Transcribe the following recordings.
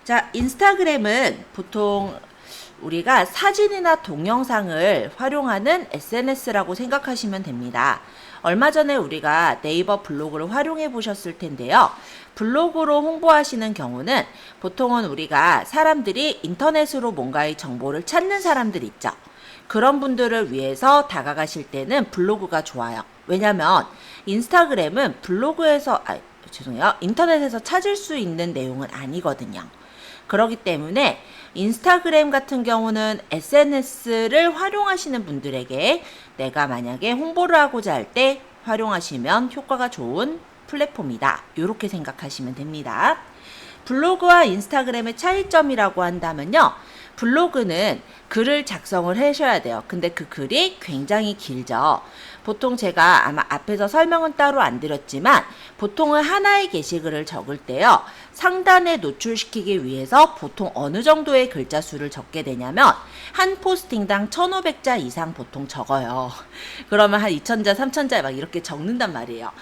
자, 인스타그램은 보통 우리가 사진이나 동영상을 활용하는 SNS라고 생각하시면 됩니다. 얼마 전에 우리가 네이버 블로그를 활용해 보셨을 텐데요. 블로그로 홍보하시는 경우는 보통은 우리가 사람들이 인터넷으로 뭔가의 정보를 찾는 사람들 있죠. 그런 분들을 위해서 다가가실 때는 블로그가 좋아요. 왜냐면 인스타그램은 인터넷에서 찾을 수 있는 내용은 아니거든요. 그렇기 때문에 인스타그램 같은 경우는 SNS를 활용하시는 분들에게 내가 만약에 홍보를 하고자 할 때 활용하시면 효과가 좋은 플랫폼이다. 이렇게 생각하시면 됩니다. 블로그와 인스타그램의 차이점이라고 한다면요. 블로그는 글을 작성을 하셔야 돼요. 근데 그 글이 굉장히 길죠. 보통 제가 아마 앞에서 설명은 따로 안 드렸지만 보통은 하나의 게시글을 적을 때요. 상단에 노출시키기 위해서 보통 어느 정도의 글자 수를 적게 되냐면 한 포스팅당 1500자 이상 보통 적어요. 그러면 한 2000자, 3000자 막 이렇게 적는단 말이에요.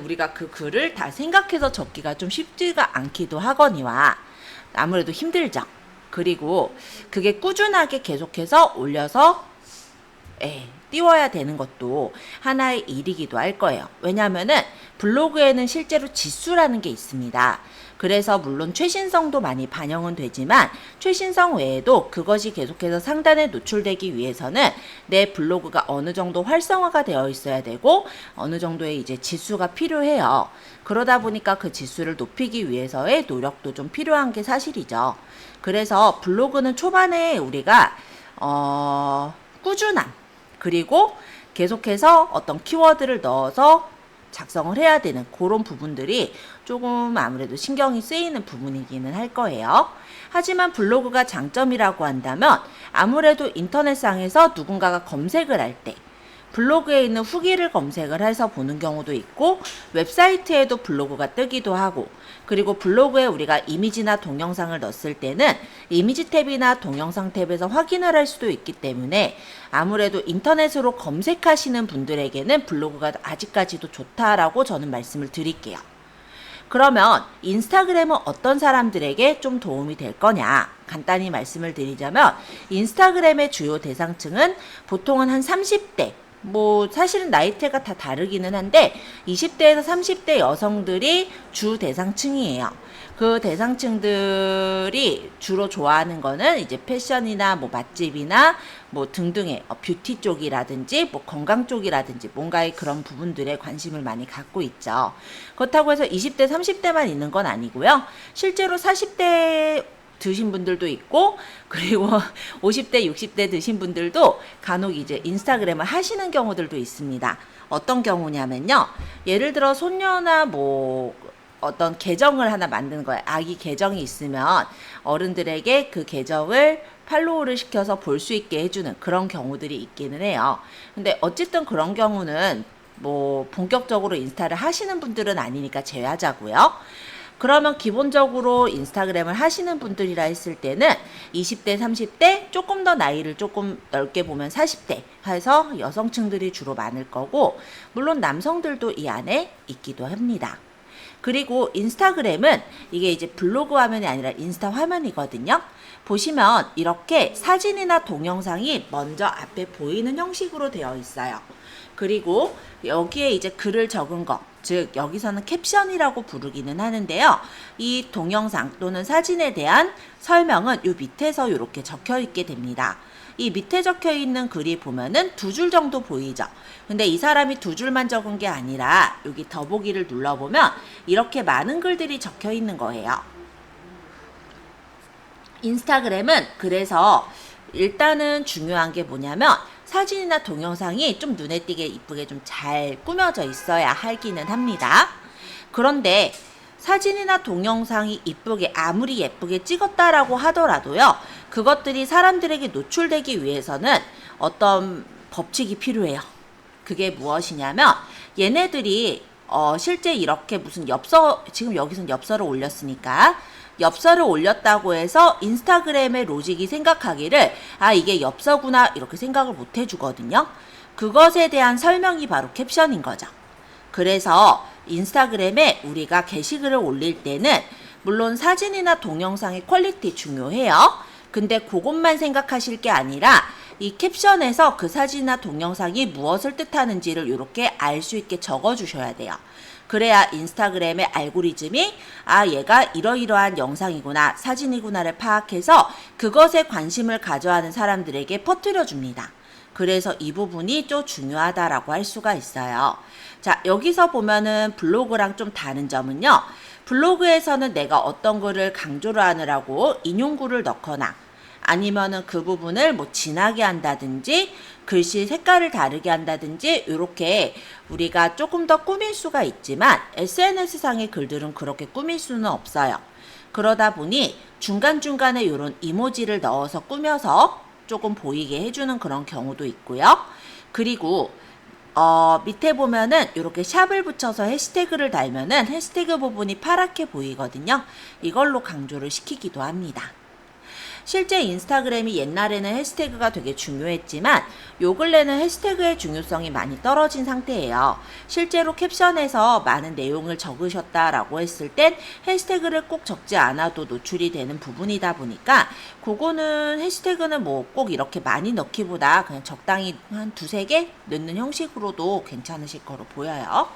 우리가 그 글을 다 생각해서 적기가 좀 쉽지가 않기도 하거니와 아무래도 힘들죠. 그리고 그게 꾸준하게 계속해서 올려서 띄워야 되는 것도 하나의 일이기도 할 거예요. 왜냐하면은 블로그에는 실제로 지수라는 게 있습니다. 그래서 물론 최신성도 많이 반영은 되지만 최신성 외에도 그것이 계속해서 상단에 노출되기 위해서는 내 블로그가 어느 정도 활성화가 되어 있어야 되고 어느 정도의 이제 지수가 필요해요. 그러다 보니까 그 지수를 높이기 위해서의 노력도 좀 필요한 게 사실이죠. 그래서 블로그는 초반에 우리가 꾸준함 그리고 계속해서 어떤 키워드를 넣어서 작성을 해야 되는 그런 부분들이 조금 아무래도 신경이 쓰이는 부분이기는 할 거예요. 하지만 블로그가 장점이라고 한다면 아무래도 인터넷상에서 누군가가 검색을 할 때 블로그에 있는 후기를 검색을 해서 보는 경우도 있고 웹사이트에도 블로그가 뜨기도 하고 그리고 블로그에 우리가 이미지나 동영상을 넣었을 때는 이미지 탭이나 동영상 탭에서 확인을 할 수도 있기 때문에 아무래도 인터넷으로 검색하시는 분들에게는 블로그가 아직까지도 좋다라고 저는 말씀을 드릴게요. 그러면 인스타그램은 어떤 사람들에게 좀 도움이 될 거냐? 간단히 말씀을 드리자면 인스타그램의 주요 대상층은 보통은 한 30대 사실은 나이대가 다 다르기는 한데 20대에서 30대 여성들이 주 대상층이에요. 그 대상층들이 주로 좋아하는 거는 이제 패션이나 맛집이나 등등의 뷰티 쪽이라든지 건강 쪽이라든지 뭔가의 그런 부분들에 관심을 많이 갖고 있죠. 그렇다고 해서 20대, 30대만 있는 건 아니고요. 실제로 40대 드신 분들도 있고 그리고 50대, 60대 드신 분들도 간혹 이제 인스타그램을 하시는 경우들도 있습니다. 어떤 경우냐면요. 예를 들어 손녀나 어떤 계정을 하나 만드는 거예요. 아기 계정이 있으면 어른들에게 그 계정을 팔로우를 시켜서 볼 수 있게 해주는 그런 경우들이 있기는 해요. 근데 어쨌든 그런 경우는 본격적으로 인스타를 하시는 분들은 아니니까 제외하자고요. 그러면 기본적으로 인스타그램을 하시는 분들이라 했을 때는 20대, 30대, 조금 더 나이를 조금 넓게 보면 40대 해서 여성층들이 주로 많을 거고 물론 남성들도 이 안에 있기도 합니다. 그리고 인스타그램은 이게 이제 블로그 화면이 아니라 인스타 화면이거든요. 보시면 이렇게 사진이나 동영상이 먼저 앞에 보이는 형식으로 되어 있어요. 그리고 여기에 이제 글을 적은 거, 즉 여기서는 캡션이라고 부르기는 하는데요. 이 동영상 또는 사진에 대한 설명은 요 밑에서 이렇게 적혀 있게 됩니다. 이 밑에 적혀 있는 글이 보면은 2줄 정도 보이죠. 근데 이 사람이 2줄만 적은 게 아니라 여기 더보기를 눌러보면 이렇게 많은 글들이 적혀 있는 거예요. 인스타그램은 그래서 일단은 중요한 게 뭐냐면 사진이나 동영상이 좀 눈에 띄게 이쁘게 좀 잘 꾸며져 있어야 하기는 합니다. 그런데 사진이나 동영상이 이쁘게 아무리 예쁘게 찍었다라고 하더라도요. 그것들이 사람들에게 노출되기 위해서는 어떤 법칙이 필요해요. 그게 무엇이냐면 얘네들이 실제 이렇게 무슨 지금 여기서는 엽서를 올렸으니까 엽서를 올렸다고 해서 인스타그램의 로직이 생각하기를 이게 엽서구나 이렇게 생각을 못 해주거든요. 그것에 대한 설명이 바로 캡션인 거죠. 그래서 인스타그램에 우리가 게시글을 올릴 때는 물론 사진이나 동영상의 퀄리티 중요해요. 근데 그것만 생각하실 게 아니라 이 캡션에서 그 사진이나 동영상이 무엇을 뜻하는지를 이렇게 알 수 있게 적어주셔야 돼요. 그래야 인스타그램의 알고리즘이 얘가 이러이러한 영상이구나, 사진이구나를 파악해서 그것에 관심을 가져하는 사람들에게 퍼뜨려 줍니다. 그래서 이 부분이 좀 중요하다라고 할 수가 있어요. 자, 여기서 보면은 블로그랑 좀 다른 점은요. 블로그에서는 내가 어떤 글을 강조를 하느라고 인용구를 넣거나 아니면은 그 부분을 뭐 진하게 한다든지 글씨 색깔을 다르게 한다든지 이렇게 우리가 조금 더 꾸밀 수가 있지만 SNS상의 글들은 그렇게 꾸밀 수는 없어요. 그러다 보니 중간중간에 이런 이모지를 넣어서 꾸며서 조금 보이게 해주는 그런 경우도 있고요. 그리고 밑에 보면은 이렇게 샵을 붙여서 해시태그를 달면은 해시태그 부분이 파랗게 보이거든요. 이걸로 강조를 시키기도 합니다. 실제 인스타그램이 옛날에는 해시태그가 되게 중요했지만 요 근래는 해시태그의 중요성이 많이 떨어진 상태예요. 실제로 캡션에서 많은 내용을 적으셨다라고 했을 땐 해시태그를 꼭 적지 않아도 노출이 되는 부분이다 보니까 그거는 해시태그는 뭐 꼭 이렇게 많이 넣기보다 그냥 적당히 한 두세 개 넣는 형식으로도 괜찮으실 거로 보여요.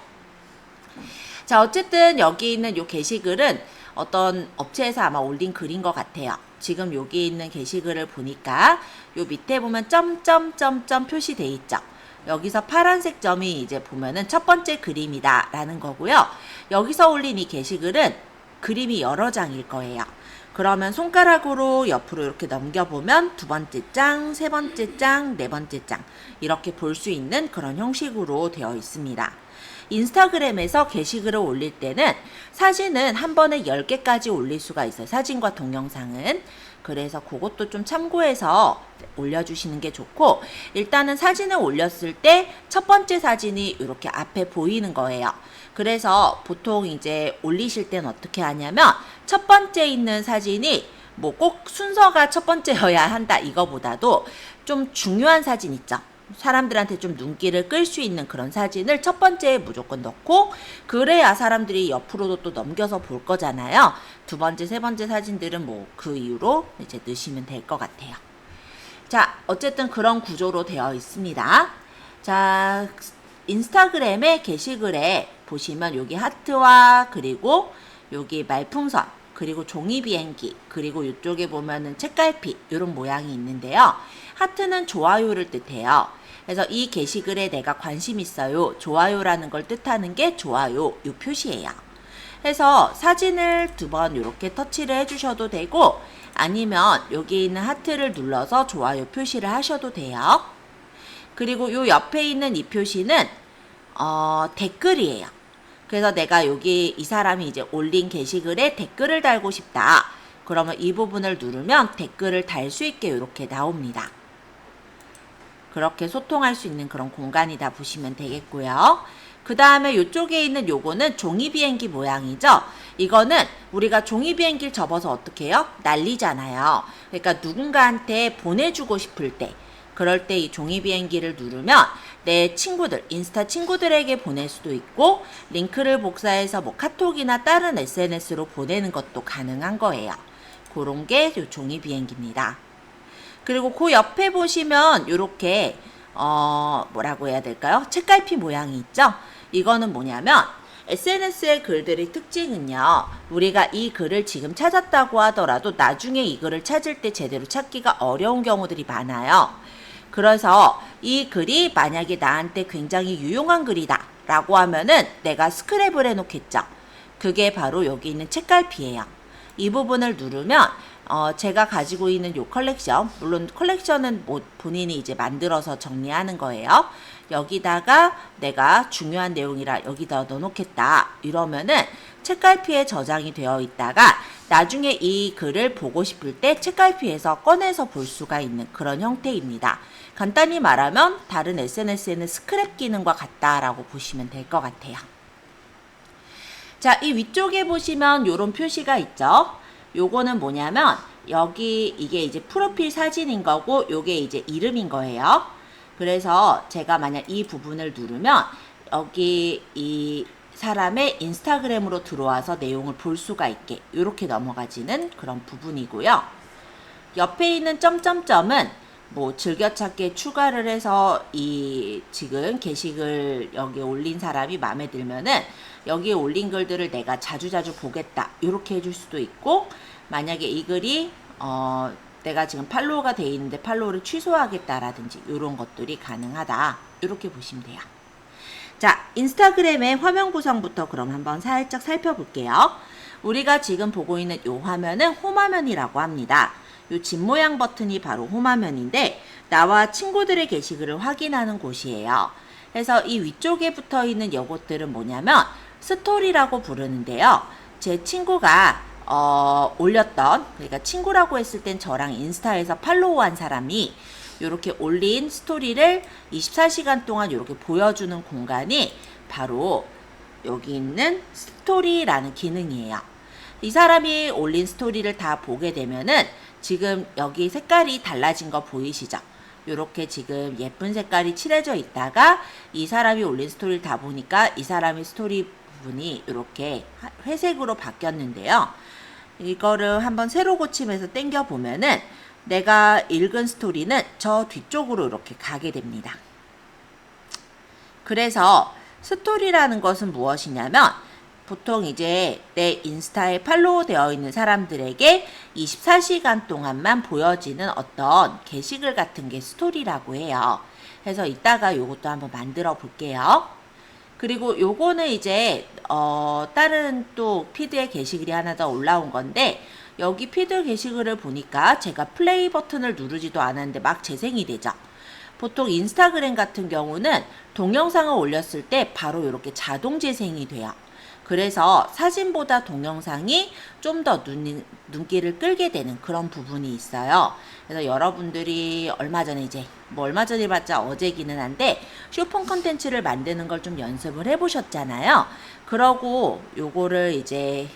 자, 어쨌든 여기 있는 요 게시글은 어떤 업체에서 아마 올린 글인 것 같아요. 지금 여기 있는 게시글을 보니까 요 밑에 보면 점점점점 표시돼 있죠. 여기서 파란색 점이 이제 보면은 첫 번째 그림이다 라는 거고요. 여기서 올린 이 게시글은 그림이 여러 장일 거예요. 그러면 손가락으로 옆으로 이렇게 넘겨보면 두 번째 장, 세 번째 장, 네 번째 장 이렇게 볼 수 있는 그런 형식으로 되어 있습니다. 인스타그램에서 게시글을 올릴 때는 사진은 한 번에 10개까지 올릴 수가 있어요. 사진과 동영상은. 그래서 그것도 좀 참고해서 올려주시는 게 좋고 일단은 사진을 올렸을 때 첫 번째 사진이 이렇게 앞에 보이는 거예요. 그래서 보통 이제 올리실 때는 어떻게 하냐면 첫 번째 있는 사진이 뭐 꼭 순서가 첫 번째여야 한다 이거보다도 좀 중요한 사진 있죠. 사람들한테 좀 눈길을 끌 수 있는 그런 사진을 첫 번째에 무조건 넣고 그래야 사람들이 옆으로도 또 넘겨서 볼 거잖아요. 두 번째, 세 번째 사진들은 뭐 그 이후로 이제 넣으시면 될 것 같아요. 자, 어쨌든 그런 구조로 되어 있습니다. 자, 인스타그램의 게시글에 보시면 여기 하트와 그리고 여기 말풍선 그리고 종이 비행기 그리고 이쪽에 보면은 책갈피 이런 모양이 있는데요. 하트는 좋아요를 뜻해요. 그래서 이 게시글에 내가 관심 있어요. 좋아요라는 걸 뜻하는 게 좋아요 이 표시예요. 해서 사진을 두 번 이렇게 터치를 해주셔도 되고 아니면 여기 있는 하트를 눌러서 좋아요 표시를 하셔도 돼요. 그리고 요 옆에 있는 이 표시는 댓글이에요. 그래서 내가 여기 이 사람이 이제 올린 게시글에 댓글을 달고 싶다. 그러면 이 부분을 누르면 댓글을 달 수 있게 이렇게 나옵니다. 그렇게 소통할 수 있는 그런 공간이다 보시면 되겠고요. 그 다음에 이쪽에 있는 요거는 종이 비행기 모양이죠. 이거는 우리가 종이 비행기를 접어서 어떻게 해요? 날리잖아요. 그러니까 누군가한테 보내주고 싶을 때 그럴 때 이 종이 비행기를 누르면 내 친구들, 인스타 친구들에게 보낼 수도 있고 링크를 복사해서 뭐 카톡이나 다른 SNS로 보내는 것도 가능한 거예요. 그런 게 이 종이 비행기입니다. 그리고 그 옆에 보시면 이렇게 뭐라고 해야 될까요? 책갈피 모양이 있죠? 이거는 뭐냐면 SNS의 글들의 특징은요. 우리가 이 글을 지금 찾았다고 하더라도 나중에 이 글을 찾을 때 제대로 찾기가 어려운 경우들이 많아요. 그래서 이 글이 만약에 나한테 굉장히 유용한 글이다 라고 하면은 내가 스크랩을 해놓겠죠. 그게 바로 여기 있는 책갈피예요. 이 부분을 누르면 제가 가지고 있는 요 컬렉션, 물론 컬렉션은 뭐 본인이 이제 만들어서 정리하는 거예요. 여기다가 내가 중요한 내용이라 여기다 넣어놓겠다 이러면은 책갈피에 저장이 되어 있다가 나중에 이 글을 보고 싶을 때 책갈피에서 꺼내서 볼 수가 있는 그런 형태입니다. 간단히 말하면 다른 SNS에는 스크랩 기능과 같다라고 보시면 될 것 같아요. 자, 이 위쪽에 보시면 요런 표시가 있죠. 요거는 뭐냐면 여기 이게 이제 프로필 사진인 거고 요게 이제 이름인 거예요. 그래서 제가 만약 이 부분을 누르면 여기 이 사람의 인스타그램으로 들어와서 내용을 볼 수가 있게 이렇게 넘어가지는 그런 부분이고요. 옆에 있는 점점점은 뭐 즐겨찾기에 추가를 해서 이 지금 게시글 여기에 올린 사람이 마음에 들면은 여기에 올린 글들을 내가 자주자주 보겠다 이렇게 해줄 수도 있고, 만약에 이 글이 내가 지금 팔로우가 돼 있는데 팔로우를 취소하겠다라든지 이런 것들이 가능하다 이렇게 보시면 돼요. 자, 인스타그램의 화면 구성부터 그럼 한번 살짝 살펴볼게요. 우리가 지금 보고 있는 이 화면은 홈화면이라고 합니다. 이 집 모양 버튼이 바로 홈화면인데 나와 친구들의 게시글을 확인하는 곳이에요. 그래서 이 위쪽에 붙어 있는 요것들은 뭐냐면 스토리라고 부르는데요. 제 친구가 올렸던, 그러니까 친구라고 했을 땐 저랑 인스타에서 팔로우한 사람이 이렇게 올린 스토리를 24시간 동안 이렇게 보여주는 공간이 바로 여기 있는 스토리라는 기능이에요. 이 사람이 올린 스토리를 다 보게 되면은 지금 여기 색깔이 달라진 거 보이시죠? 이렇게 지금 예쁜 색깔이 칠해져 있다가 이 사람이 올린 스토리를 다 보니까 이 사람의 스토리 부분이 이렇게 회색으로 바뀌었는데요. 이거를 한번 세로 고침해서 당겨 보면은 내가 읽은 스토리는 저 뒤쪽으로 이렇게 가게 됩니다. 그래서 스토리라는 것은 무엇이냐면 보통 이제 내 인스타에 팔로우 되어 있는 사람들에게 24시간 동안만 보여지는 어떤 게시글 같은 게 스토리라고 해요. 그래서 이따가 요것도 한번 만들어 볼게요. 그리고 요거는 이제 다른 또 피드의 게시글이 하나 더 올라온 건데, 여기 피드 게시글을 보니까 제가 플레이 버튼을 누르지도 않았는데 막 재생이 되죠. 보통 인스타그램 같은 경우는 동영상을 올렸을 때 바로 이렇게 자동 재생이 돼요. 그래서 사진보다 동영상이 좀 더 눈길을 끌게 되는 그런 부분이 있어요. 그래서 여러분들이 얼마 전에 봤자 어제기는 한데 쇼폰 컨텐츠를 만드는 걸 좀 연습을 해보셨잖아요. 그러고 요거를 이제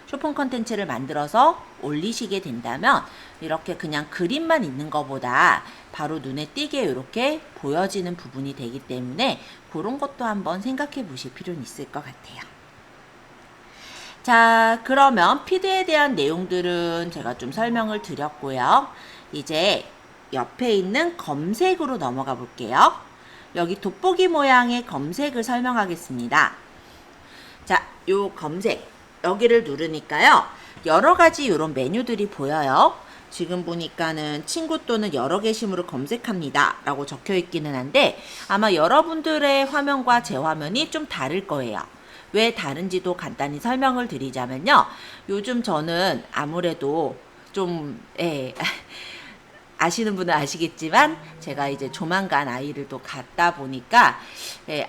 쇼폰 컨텐츠를 만들어서 올리시게 된다면 이렇게 그냥 그림만 있는 것보다 바로 눈에 띄게 이렇게 보여지는 부분이 되기 때문에 그런 것도 한번 생각해 보실 필요는 있을 것 같아요. 자, 그러면 피드에 대한 내용들은 제가 좀 설명을 드렸고요. 이제 옆에 있는 검색으로 넘어가 볼게요. 여기 돋보기 모양의 검색을 설명하겠습니다. 자, 요 검색 여기를 누르니까요, 여러 가지 이런 메뉴들이 보여요. 지금 보니까는 친구 또는 여러 게시물을 검색합니다 라고 적혀 있기는 한데 아마 여러분들의 화면과 제 화면이 좀 다를 거예요. 왜 다른지도 간단히 설명을 드리자면요, 요즘 저는 아무래도 좀 아시는 분은 아시겠지만 제가 이제 조만간 아이를 또 갖다 보니까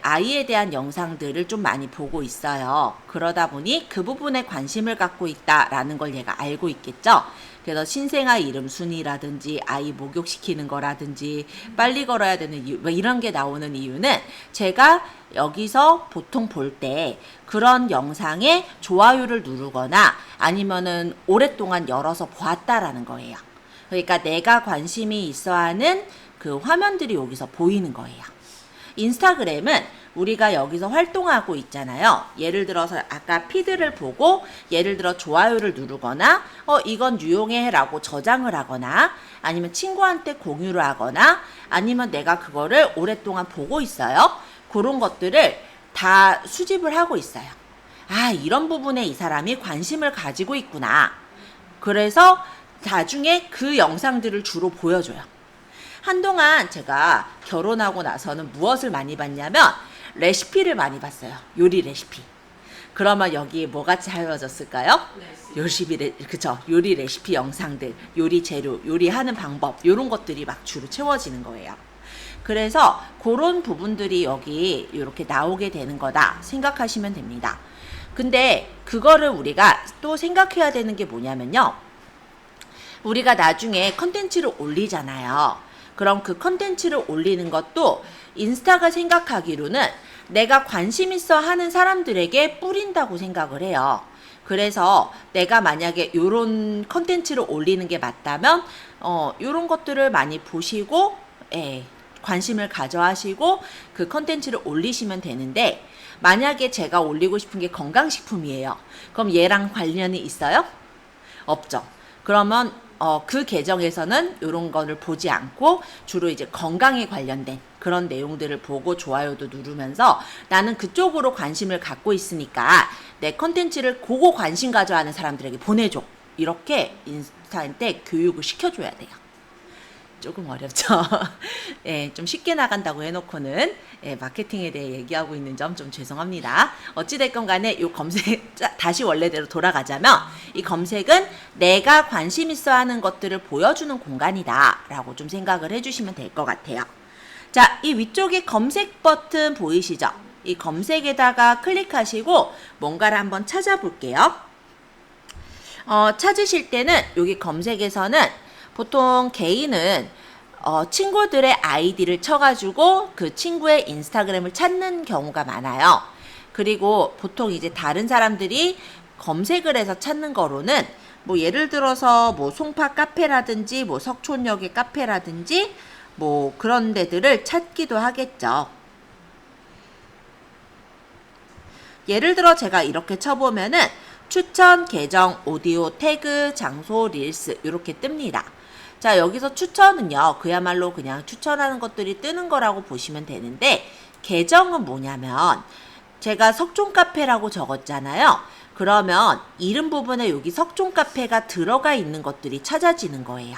아이에 대한 영상들을 좀 많이 보고 있어요. 그러다 보니 그 부분에 관심을 갖고 있다라는 걸 얘가 알고 있겠죠. 그래서 신생아 이름 순위라든지 아이 목욕시키는 거라든지 빨리 걸어야 되는 이유, 뭐 이런 게 나오는 이유는 제가 여기서 보통 볼 때 그런 영상에 좋아요를 누르거나 아니면은 오랫동안 열어서 보았다라는 거예요. 그러니까 내가 관심이 있어 하는 그 화면들이 여기서 보이는 거예요. 인스타그램은 우리가 여기서 활동하고 있잖아요. 예를 들어서 아까 피드를 보고 예를 들어 좋아요를 누르거나 이건 유용해 라고 저장을 하거나 아니면 친구한테 공유를 하거나 아니면 내가 그거를 오랫동안 보고 있어요. 그런 것들을 다 수집을 하고 있어요. 아, 이런 부분에 이 사람이 관심을 가지고 있구나. 그래서 나중에 그 영상들을 주로 보여줘요. 한동안 제가 결혼하고 나서는 무엇을 많이 봤냐면 레시피를 많이 봤어요. 요리 레시피. 그러면 여기 뭐가 채워졌을까요? 그쵸. 요리 레시피 영상들, 요리 재료, 요리하는 방법, 이런 것들이 막 주로 채워지는 거예요. 그래서 그런 부분들이 여기 이렇게 나오게 되는 거다 생각하시면 됩니다. 근데 그거를 우리가 또 생각해야 되는 게 뭐냐면요, 우리가 나중에 컨텐츠를 올리잖아요. 그럼 그 컨텐츠를 올리는 것도 인스타가 생각하기로는 내가 관심 있어 하는 사람들에게 뿌린다고 생각을 해요. 그래서 내가 만약에 요런 컨텐츠를 올리는 게 맞다면 요런 것들을 많이 보시고 관심을 가져하시고 그 컨텐츠를 올리시면 되는데, 만약에 제가 올리고 싶은 게 건강식품이에요. 그럼 얘랑 관련이 있어요? 없죠. 그러면 그 계정에서는 이런 거를 보지 않고 주로 이제 건강에 관련된 그런 내용들을 보고 좋아요도 누르면서 나는 그쪽으로 관심을 갖고 있으니까 내 컨텐츠를 그거 관심 가져 하는 사람들에게 보내줘. 이렇게 인스타한테 교육을 시켜줘야 돼요. 조금 어렵죠. 예, 좀 쉽게 나간다고 해놓고는 마케팅에 대해 얘기하고 있는 점 좀 죄송합니다. 어찌됐건 간에 이 검색, 다시 원래대로 돌아가자면 이 검색은 내가 관심 있어 하는 것들을 보여주는 공간이다 라고 좀 생각을 해주시면 될 것 같아요. 자, 이 위쪽에 검색 버튼 보이시죠? 이 검색에다가 클릭하시고 뭔가를 한번 찾아볼게요. 찾으실 때는 여기 검색에서는 보통 개인은 친구들의 아이디를 쳐가지고 그 친구의 인스타그램을 찾는 경우가 많아요. 그리고 보통 이제 다른 사람들이 검색을 해서 찾는 거로는 뭐 예를 들어서 뭐 송파 카페라든지 뭐 석촌역의 카페라든지 뭐 그런 데들을 찾기도 하겠죠. 예를 들어 제가 이렇게 쳐보면은 추천, 계정, 오디오, 태그, 장소, 릴스 이렇게 뜹니다. 자, 여기서 추천은요, 그야말로 그냥 추천하는 것들이 뜨는 거라고 보시면 되는데, 계정은 뭐냐면, 제가 석촌카페라고 적었잖아요. 그러면 이름 부분에 여기 석촌카페가 들어가 있는 것들이 찾아지는 거예요.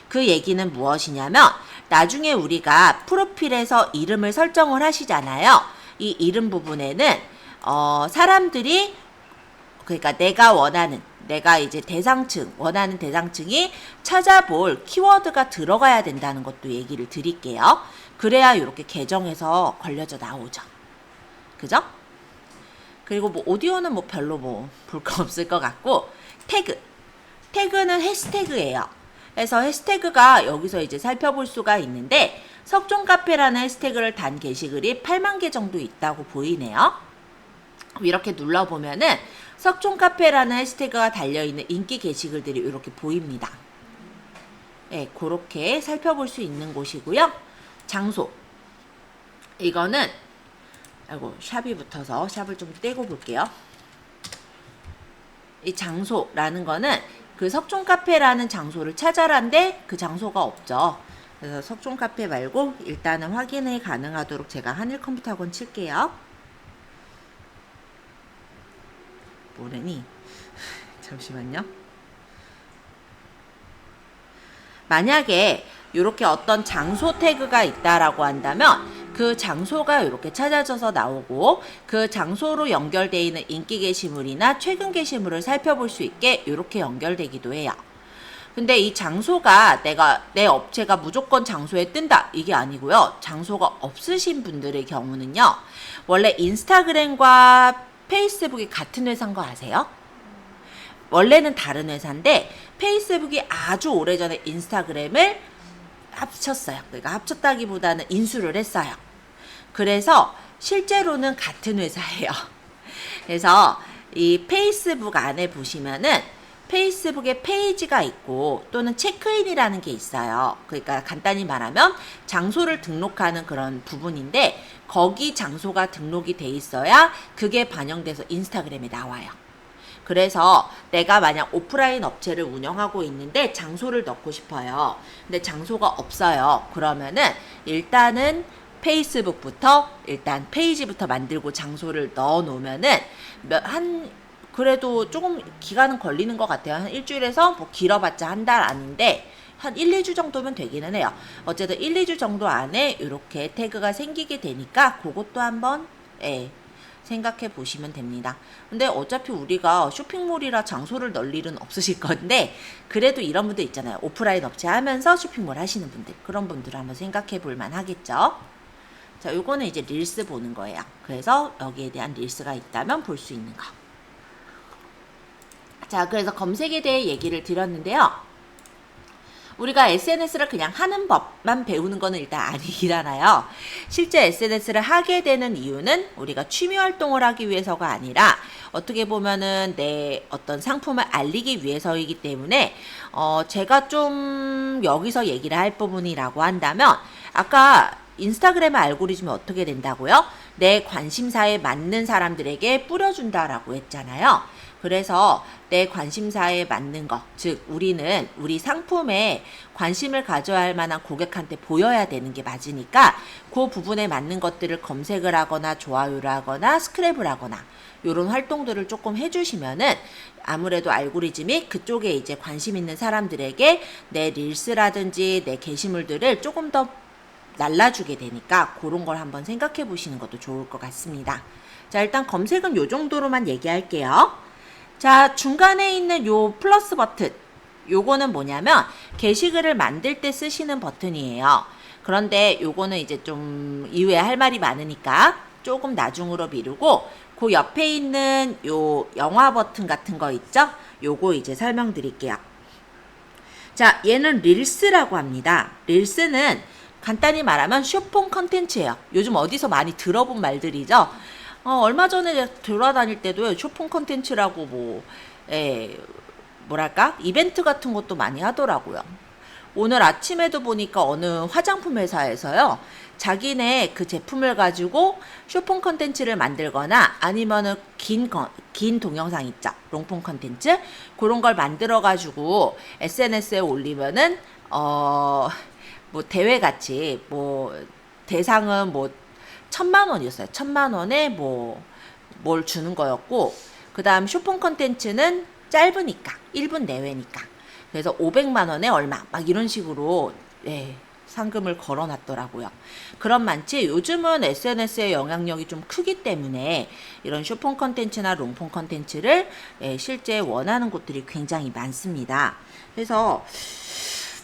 그 얘기는 무엇이냐면, 나중에 우리가 프로필에서 이름을 설정을 하시잖아요. 이 이름 부분에는, 사람들이, 그러니까 내가 이제 원하는 대상층이 찾아볼 키워드가 들어가야 된다는 것도 얘기를 드릴게요. 그래야 이렇게 계정에서 걸려져 나오죠. 그죠? 그리고 뭐 오디오는 뭐 별로 뭐 볼 거 없을 것 같고, 태그는 해시태그예요. 그래서 해시태그가 여기서 이제 살펴볼 수가 있는데, 석촌카페라는 해시태그를 단 게시글이 8만 개 정도 있다고 보이네요. 이렇게 눌러보면은 석촌카페라는 해시태그가 달려있는 인기 게시글들이 이렇게 보입니다. 네, 그렇게 살펴볼 수 있는 곳이고요. 장소. 이거는 샵이 붙어서 샵을 좀 떼고 볼게요. 이 장소라는 거는 그 석촌카페라는 장소를 찾아라는데 그 장소가 없죠. 그래서 석촌카페 말고 일단은 확인이 가능하도록 제가 하늘컴퓨터학원 칠게요. 뭐래니? 잠시만요. 만약에 이렇게 어떤 장소 태그가 있다라고 한다면 그 장소가 이렇게 찾아져서 나오고 그 장소로 연결되어 있는 인기 게시물이나 최근 게시물을 살펴볼 수 있게 이렇게 연결되기도 해요. 근데 이 장소가 내 업체가 무조건 장소에 뜬다 이게 아니고요. 장소가 없으신 분들의 경우는요. 원래 인스타그램과 페이스북이 같은 회사인 거 아세요? 원래는 다른 회사인데 페이스북이 아주 오래전에 인스타그램을 합쳤어요. 그러니까 합쳤다기보다는 인수를 했어요. 그래서 실제로는 같은 회사예요. 그래서 이 페이스북 안에 보시면은 페이스북에 페이지가 있고 또는 체크인이라는 게 있어요. 그러니까 간단히 말하면 장소를 등록하는 그런 부분인데 거기 장소가 등록이 돼 있어야 그게 반영돼서 인스타그램에 나와요. 그래서 내가 만약 오프라인 업체를 운영하고 있는데 장소를 넣고 싶어요. 근데 장소가 없어요. 그러면은 일단은 페이스북부터 일단 페이지부터 만들고 장소를 넣어 놓으면은 그래도 조금 기간은 걸리는 것 같아요. 한 일주일에서 뭐 길어봤자 한 달 아닌데 한 1, 2주 정도면 되기는 해요. 어쨌든 1, 2주 정도 안에 이렇게 태그가 생기게 되니까 그것도 한번 생각해 보시면 됩니다. 근데 어차피 우리가 쇼핑몰이라 장소를 넣을 일은 없으실 건데 그래도 이런 분들 있잖아요. 오프라인 업체 하면서 쇼핑몰 하시는 분들 그런 분들은 한번 생각해 볼 만하겠죠. 자, 요거는 이제 릴스 보는 거예요. 그래서 여기에 대한 릴스가 있다면 볼 수 있는 거. 자, 그래서 검색에 대해 얘기를 드렸는데요. 우리가 SNS를 그냥 하는 법만 배우는 거는 일단 아니잖아요. 실제 SNS를 하게 되는 이유는 우리가 취미 활동을 하기 위해서가 아니라 어떻게 보면은 내 어떤 상품을 알리기 위해서이기 때문에 제가 좀 여기서 얘기를 할 부분이라고 한다면 아까 인스타그램의 알고리즘이 어떻게 된다고요? 내 관심사에 맞는 사람들에게 뿌려준다라고 했잖아요. 그래서 내 관심사에 맞는 것, 즉 우리는 우리 상품에 관심을 가져야 할 만한 고객한테 보여야 되는 게 맞으니까 그 부분에 맞는 것들을 검색을 하거나 좋아요를 하거나 스크랩을 하거나 이런 활동들을 조금 해주시면은 아무래도 알고리즘이 그쪽에 이제 관심 있는 사람들에게 내 릴스라든지 내 게시물들을 조금 더 날라주게 되니까 그런 걸 한번 생각해 보시는 것도 좋을 것 같습니다. 자, 일단 검색은 요 정도로만 얘기할게요. 자, 중간에 있는 요 플러스 버튼, 요거는 뭐냐면 게시글을 만들 때 쓰시는 버튼이에요. 그런데 요거는 이제 좀 이후에 할 말이 많으니까 조금 나중으로 미루고 그 옆에 있는 요 영화 버튼 같은 거 있죠? 요거 이제 설명드릴게요. 자, 얘는 릴스라고 합니다. 릴스는 간단히 말하면 숏폼 컨텐츠예요. 요즘 어디서 많이 들어본 말들이죠. 얼마 전에 돌아다닐 때도 숏폼 컨텐츠라고 뭐랄까? 이벤트 같은 것도 많이 하더라고요. 오늘 아침에도 보니까 어느 화장품 회사에서요. 자기네 그 제품을 가지고 숏폼 컨텐츠를 만들거나 아니면은 긴 동영상 있죠. 롱폼 컨텐츠. 그런 걸 만들어 가지고 SNS에 올리면은 뭐 대회같이 대상은 1,000,000원이었어요. 1,000,000원에 뭘 주는 거였고, 그 다음 숏폼 컨텐츠는 짧으니까 1분 내외니까 그래서 500만원에 얼마 막 이런 식으로 상금을 걸어놨더라고요. 그런 많지 요즘은 SNS의 영향력이 좀 크기 때문에 이런 숏폼 컨텐츠나 롱폼 컨텐츠를 실제 원하는 곳들이 굉장히 많습니다. 그래서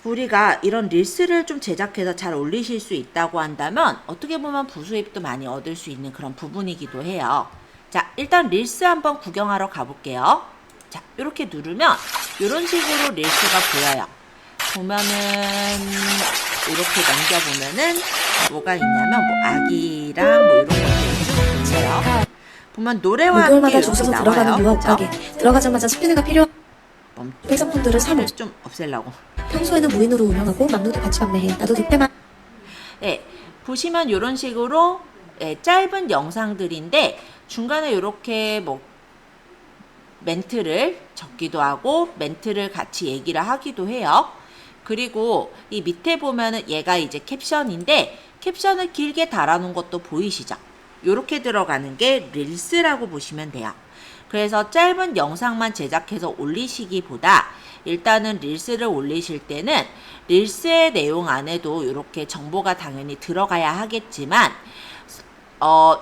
우리가 이런 릴스를 좀 제작해서 잘 올리실 수 있다고 한다면 어떻게 보면 부수입도 많이 얻을 수 있는 그런 부분이기도 해요. 자, 일단 릴스 한번 구경하러 가볼게요. 자, 이렇게 누르면 이런 식으로 릴스가 보여요. 보면은 이렇게 넘겨보면은 뭐가 있냐면 아기랑 이런 것들이 쭉 보여요. 보면 노래와 함께 목요일마다 이렇게 줄 서서 나와요. 들어가는 유아 가게. 들어가자마자 스피드가 필요. 회전분들을 사모. 좀 없애려고. 평소에는 무인으로 운영하고 막루도 같이 판매해. 나도 그때만. 네, 보시면 이런 식으로 짧은 영상들인데 중간에 이렇게 멘트를 적기도 하고 멘트를 같이 얘기를 하기도 해요. 그리고 이 밑에 보면은 얘가 이제 캡션인데 캡션을 길게 달아놓은 것도 보이시죠? 이렇게 들어가는 게 릴스라고 보시면 돼요. 그래서 짧은 영상만 제작해서 올리시기보다 일단은 릴스를 올리실 때는 릴스의 내용 안에도 이렇게 정보가 당연히 들어가야 하겠지만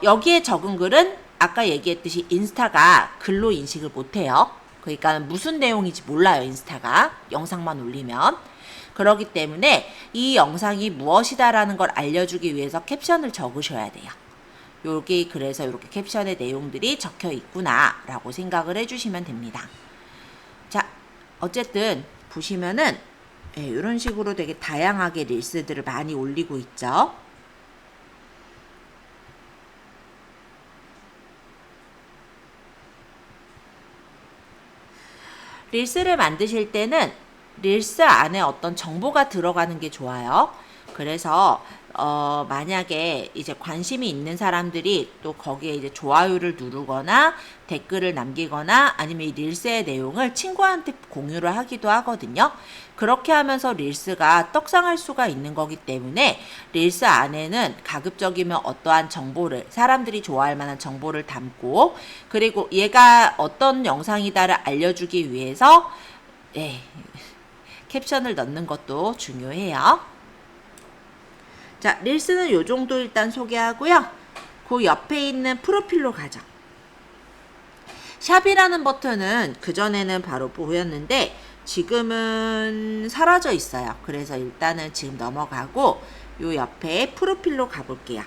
여기에 적은 글은 아까 얘기했듯이 인스타가 글로 인식을 못해요. 그러니까 무슨 내용인지 몰라요. 인스타가 영상만 올리면. 그렇기 때문에 이 영상이 무엇이다라는 걸 알려주기 위해서 캡션을 적으셔야 돼요. 여기 그래서 이렇게 캡션의 내용들이 적혀 있구나 라고 생각을 해주시면 됩니다. 자, 어쨌든 보시면은 이런 식으로 되게 다양하게 릴스들을 많이 올리고 있죠. 릴스를 만드실 때는 릴스 안에 어떤 정보가 들어가는 게 좋아요. 그래서 만약에 이제 관심이 있는 사람들이 또 거기에 이제 좋아요를 누르거나 댓글을 남기거나 아니면 이 릴스의 내용을 친구한테 공유를 하기도 하거든요. 그렇게 하면서 릴스가 떡상할 수가 있는 거기 때문에 릴스 안에는 가급적이면 어떠한 정보를 사람들이 좋아할 만한 정보를 담고 그리고 얘가 어떤 영상이다를 알려주기 위해서 캡션을 넣는 것도 중요해요. 자, 릴스는 요 정도 일단 소개하고요. 그 옆에 있는 프로필로 가죠. 샵이라는 버튼은 그전에는 바로 보였는데 지금은 사라져 있어요. 그래서 일단은 지금 넘어가고 요 옆에 프로필로 가볼게요.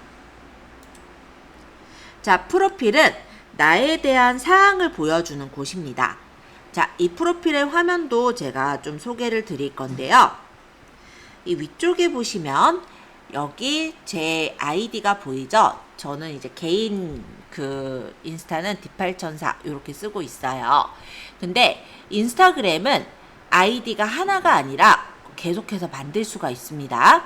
자, 프로필은 나에 대한 사항을 보여주는 곳입니다. 자, 이 프로필의 화면도 제가 좀 소개를 드릴 건데요. 이 위쪽에 보시면 여기 제 아이디가 보이죠? 저는 이제 개인 인스타는 D8004 이렇게 쓰고 있어요. 근데 인스타그램은 아이디가 하나가 아니라 계속해서 만들 수가 있습니다.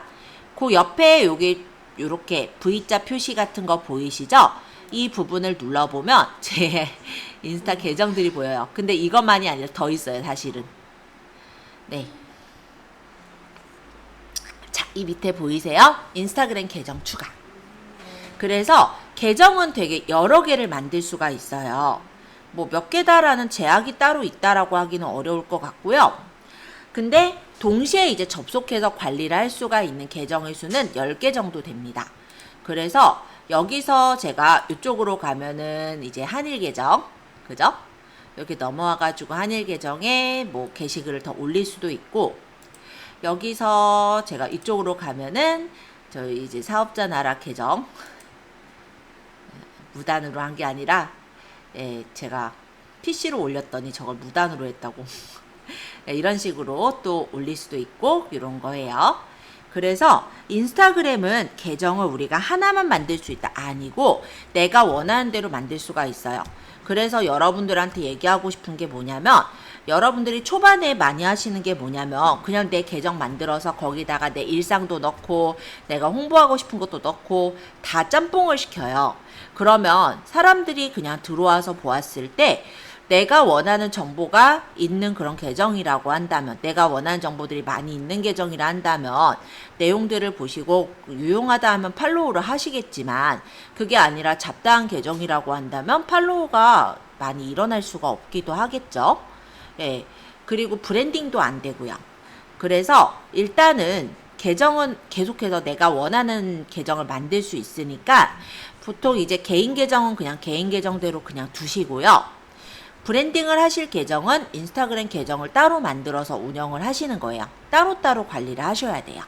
그 옆에 여기 이렇게 V자 표시 같은 거 보이시죠? 이 부분을 눌러보면 제 인스타 계정들이 보여요. 근데 이것만이 아니라 더 있어요, 사실은. 네. 자, 이 밑에 보이세요? 인스타그램 계정 추가. 그래서 계정은 되게 여러 개를 만들 수가 있어요. 뭐 몇 개다라는 제약이 따로 있다라고 하기는 어려울 것 같고요. 근데 동시에 이제 접속해서 관리를 할 수가 있는 계정의 수는 10개 정도 됩니다. 그래서 여기서 제가 이쪽으로 가면은 이제 한일 계정, 그죠? 이렇게 넘어와가지고 한일 계정에 뭐 게시글을 더 올릴 수도 있고, 여기서 제가 이쪽으로 가면은 저희 이제 사업자 나라 계정 무단으로 한 게 아니라 제가 PC로 올렸더니 저걸 무단으로 했다고 이런 식으로 또 올릴 수도 있고 이런 거예요. 그래서 인스타그램은 계정을 우리가 하나만 만들 수 있다 아니고 내가 원하는 대로 만들 수가 있어요. 그래서 여러분들한테 얘기하고 싶은 게 뭐냐면, 여러분들이 초반에 많이 하시는 게 뭐냐면 그냥 내 계정 만들어서 거기다가 내 일상도 넣고 내가 홍보하고 싶은 것도 넣고 다 짬뽕을 시켜요. 그러면 사람들이 그냥 들어와서 보았을 때 내가 원하는 정보가 있는 그런 계정이라고 한다면, 내가 원하는 정보들이 많이 있는 계정이라 한다면 내용들을 보시고 유용하다 하면 팔로우를 하시겠지만, 그게 아니라 잡다한 계정이라고 한다면 팔로우가 많이 일어날 수가 없기도 하겠죠. 예. 그리고 브랜딩도 안 되고요. 그래서 일단은 계정은 계속해서 내가 원하는 계정을 만들 수 있으니까 보통 이제 개인 계정은 그냥 개인 계정대로 그냥 두시고요. 브랜딩을 하실 계정은 인스타그램 계정을 따로 만들어서 운영을 하시는 거예요. 따로따로 관리를 하셔야 돼요.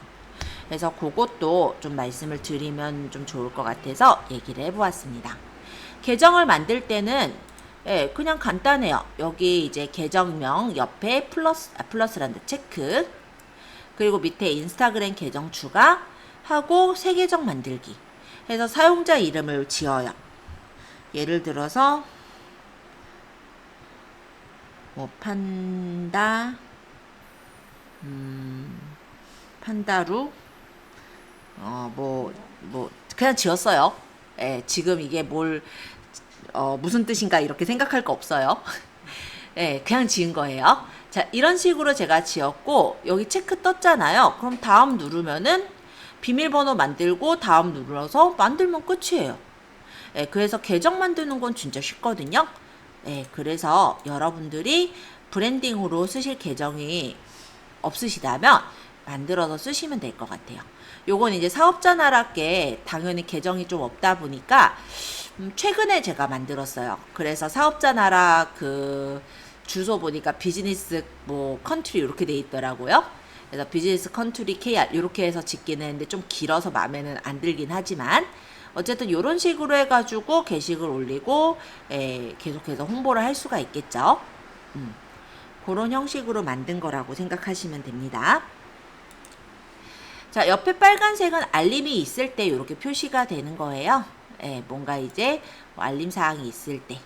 그래서 그것도 좀 말씀을 드리면 좀 좋을 것 같아서 얘기를 해보았습니다. 계정을 만들 때는 그냥 간단해요. 여기 이제 계정명 옆에 플러스란다 체크, 그리고 밑에 인스타그램 계정 추가하고 새 계정 만들기 해서 사용자 이름을 지어요. 예를 들어서 뭐 판다루 뭐 그냥 지었어요. 지금 이게 무슨 뜻인가 이렇게 생각할 거 없어요. 그냥 지은 거예요. 자, 이런 식으로 제가 지었고, 여기 체크 떴잖아요. 그럼 다음 누르면은 비밀번호 만들고 다음 눌러서 만들면 끝이에요. 그래서 계정 만드는 건 진짜 쉽거든요. 그래서 여러분들이 브랜딩으로 쓰실 계정이 없으시다면 만들어서 쓰시면 될 것 같아요. 요건 이제 사업자 나라께 당연히 계정이 좀 없다 보니까 최근에 제가 만들었어요. 그래서 사업자 나라 그 주소 보니까 비즈니스 뭐 컨트리 이렇게 돼 있더라고요. 그래서 비즈니스 컨트리 KR 이렇게 해서 짓기는 했는데 좀 길어서 마음에는 안 들긴 하지만, 어쨌든 이런 식으로 해가지고 게시글 올리고 계속해서 홍보를 할 수가 있겠죠. 그런 형식으로 만든 거라고 생각하시면 됩니다. 자, 옆에 빨간색은 알림이 있을 때 이렇게 표시가 되는 거예요. 뭔가 이제 뭐 알림 사항이 있을 때.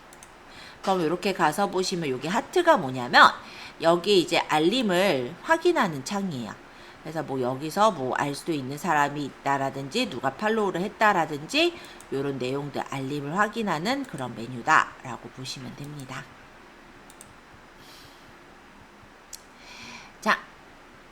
그럼 이렇게 가서 보시면 여기 하트가 뭐냐면 여기 이제 알림을 확인하는 창이에요. 그래서 뭐 여기서 뭐 알 수도 있는 사람이 있다라든지 누가 팔로우를 했다라든지 이런 내용들 알림을 확인하는 그런 메뉴다라고 보시면 됩니다. 자,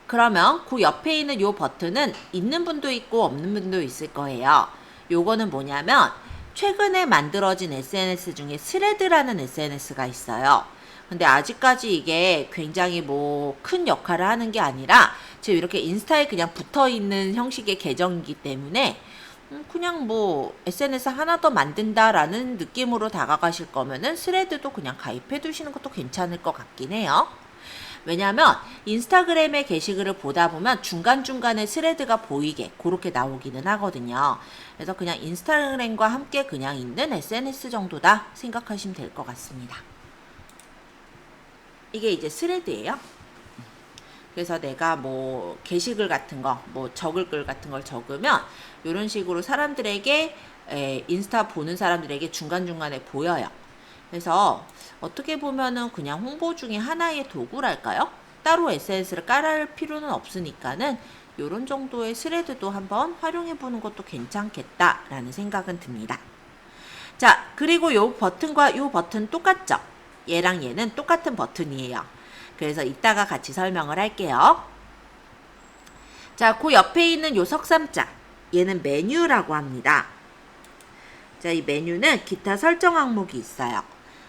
그러면 그 옆에 있는 요 버튼은 있는 분도 있고 없는 분도 있을 거예요. 요거는 뭐냐면 최근에 만들어진 SNS 중에 스레드라는 SNS가 있어요. 근데 아직까지 이게 굉장히 뭐 큰 역할을 하는 게 아니라 지금 이렇게 인스타에 그냥 붙어 있는 형식의 계정이기 때문에 그냥 뭐 SNS 하나 더 만든다라는 느낌으로 다가가실 거면은 스레드도 그냥 가입해 두시는 것도 괜찮을 것 같긴 해요. 왜냐면 인스타그램의 게시글을 보다 보면 중간중간에 스레드가 보이게 그렇게 나오기는 하거든요. 그래서 그냥 인스타그램과 함께 그냥 있는 SNS 정도다 생각하시면 될 것 같습니다. 이게 이제 스레드예요. 그래서 내가 뭐 게시글 같은 거, 뭐 적을 글 같은 걸 적으면 이런 식으로 사람들에게 인스타 보는 사람들에게 중간중간에 보여요. 그래서 어떻게 보면은 그냥 홍보 중에 하나의 도구랄까요? 따로 SNS를 깔을 필요는 없으니까는 요런 정도의 스레드도 한번 활용해 보는 것도 괜찮겠다라는 생각은 듭니다. 자, 그리고 요 버튼과 요 버튼 똑같죠? 얘랑 얘는 똑같은 버튼이에요. 그래서 이따가 같이 설명을 할게요. 자, 그 옆에 있는 요 석삼자, 얘는 메뉴라고 합니다. 자, 이 메뉴는 기타 설정 항목이 있어요.